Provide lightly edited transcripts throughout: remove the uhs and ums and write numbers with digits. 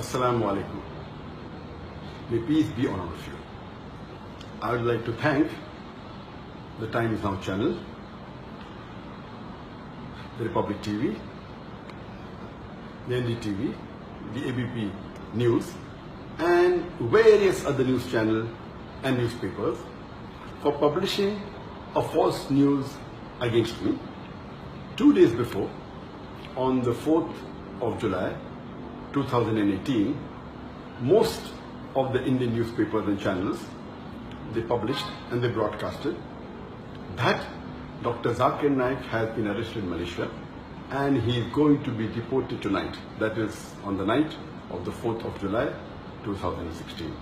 Assalamu alaikum. May peace be on all of you. I would like to thank the Times Now channel, the Republic TV, the NDTV, the ABP News, and various other news channels and newspapers for publishing a false news against me 2 days before, on the 4th of July 2018. Most of the Indian newspapers and channels, they published and they broadcasted that Dr. ZAKIR NAYAK has been arrested in Malaysia and he is going to be deported tonight. That is on the night of the 4th of July 2016.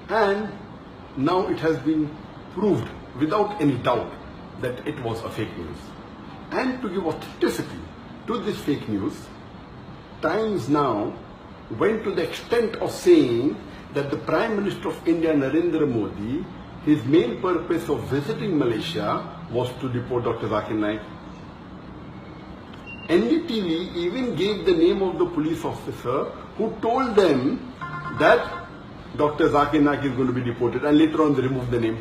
And now it has been proved without any doubt that it was a fake news. And to give authenticity to this fake news, Times Now went to the extent of saying that the Prime Minister of India, Narendra Modi, his main purpose of visiting Malaysia was to deport Dr. ZAKIR NAYAK. NDTV even gave the name of the police officer who told them that Dr. ZAKIR NAYAK is going to be deported, and later on they removed the name.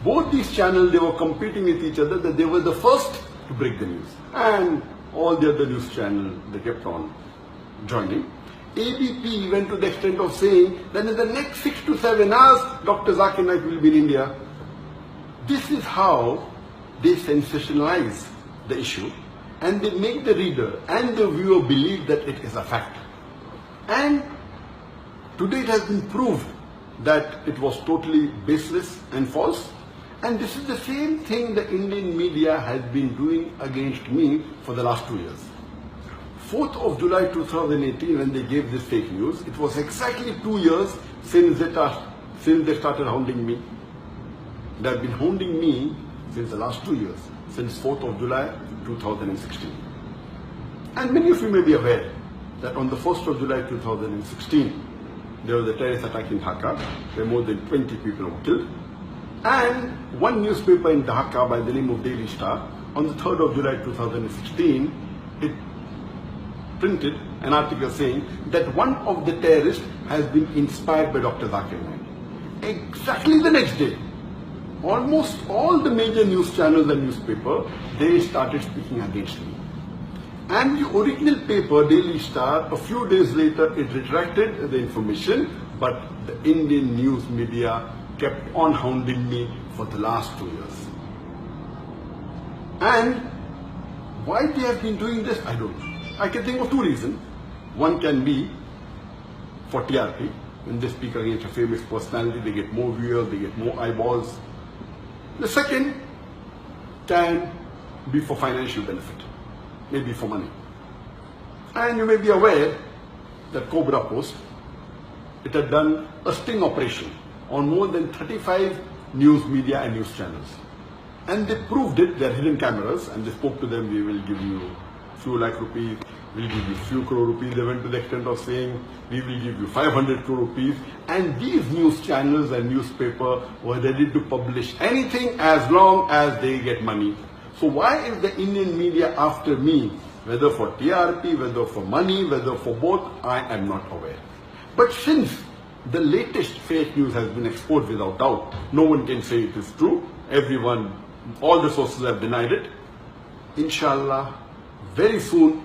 Both these channels, they were competing with each other that they were the first to break the news. And all the other news channels, they kept on joining. ABP went to the extent of saying that in the next 6 to 7 hours, Dr. ZAKIR NAYAK will be in India. This is how they sensationalize the issue and they make the reader and the viewer believe that it is a fact. And today it has been proved that it was totally baseless and false. And this is the same thing the Indian media has been doing against me for the last 2 years. 4th of July 2018, when they gave this fake news, it was exactly 2 years since they started hounding me. They have been hounding me since the last 2 years, since 4th of July 2016. And many of you may be aware that on the 1st of July 2016, there was a terrorist attack in Dhaka, where more than 20 people were killed. And one newspaper in Dhaka by the name of Daily Star, on the 3rd of July 2016, it printed an article saying that one of the terrorists has been inspired by Dr. ZAKIR NAYAK. Exactly the next day, almost all the major news channels and newspapers, they started speaking against me. And the original paper, Daily Star, a few days later, it retracted the information, but the Indian news media kept on hounding me for the last 2 years. And why they have been doing this, I don't know. I can think of 2 reasons. One can be for TRP. When they speak against a famous personality, they get more viewers, they get more eyeballs. The second can be for financial benefit, maybe for money. And you may be aware that Cobra Post, it had done a sting operation on more than 35 news media and news channels. And they proved it, they're hidden cameras, and they spoke to them, we will give you few lakh rupees, we'll give you few crore rupees. They went to the extent of saying, we will give you 500 crore rupees. And these news channels and newspaper were ready to publish anything as long as they get money. So why is the Indian media after me, whether for TRP, whether for money, whether for both, I am not aware. But since the latest fake news has been exposed without doubt, no one can say it is true. Everyone, all the sources have denied it. Inshallah, very soon,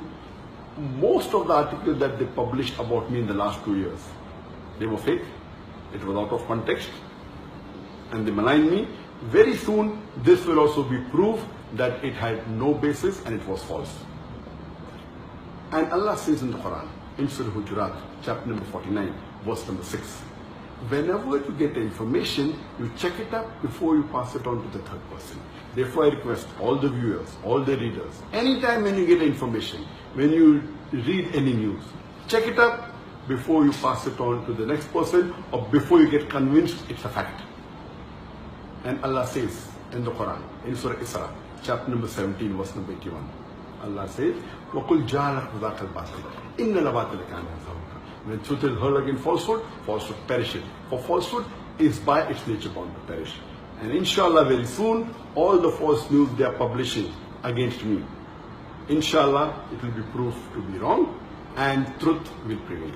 most of the articles that they published about me in the last 2 years, they were fake, it was out of context, and they maligned me. Very soon, this will also be proof that it had no basis and it was false. And Allah says in the Quran, in Surah Hujurat, chapter number 49, verse number 6, whenever you get information, you check it up before you pass it on to the third person. Therefore, I request all the viewers, all the readers, anytime when you get information, when you read any news, check it up before you pass it on to the next person or before you get convinced it's a fact. And Allah says in the Quran, in Surah Isra, chapter number 17, verse number 81, Allah says, وَقُلْ جَعَلَكْ ذَاكَ الْبَاطِلَ إِنَّ الْبَاطِلَ كَانَ زَهُوقًا. When truth is heard against falsehood, falsehood perishes. For falsehood is by its nature bound to perish. And inshallah, very soon, all the false news they are publishing against me, inshallah, it will be proved to be wrong and truth will prevail.